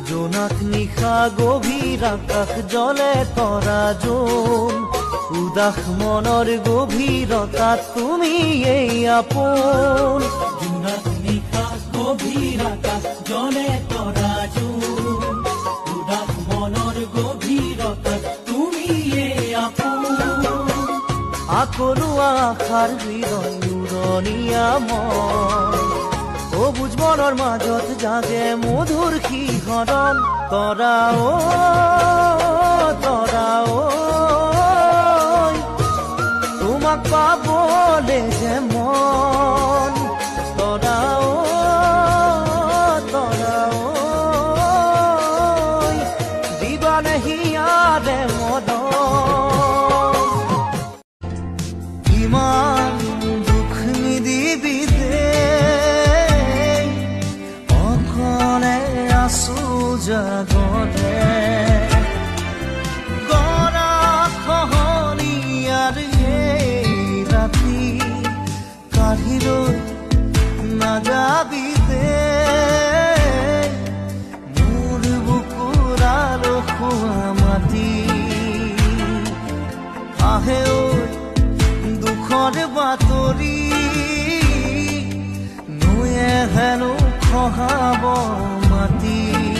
জোনাক নিশা গভীৰ আকাশ জলে তৰা জোন উদাস মনৰ গভীৰতাত তুমি এই আপোন জোনাক নিশা গভীৰ আকাশ জলে তৰা জোন উদাস মনৰ গভীৰতাত তুমি এই আপোন আকলুৱা আশাৰ হৃদয় উৰণীয়া মন সবুজ মনৰ মাজত জাগে মধুৰ শিহৰণ তৰা তোমাক পাবলে যে মন তৰা দিবানে হিয়াৰে মদন ইমান দুখ নিদিবি জগতে গৰা খহনীয়াৰ এই ৰাতি কাঢ়িলৈ নাযাবি দে মোৰ বুকুৰাৰ খোৱা মাটি আহে ঐ দুখৰ বাতৰি নৈয়ে হেনো খহাব মাটি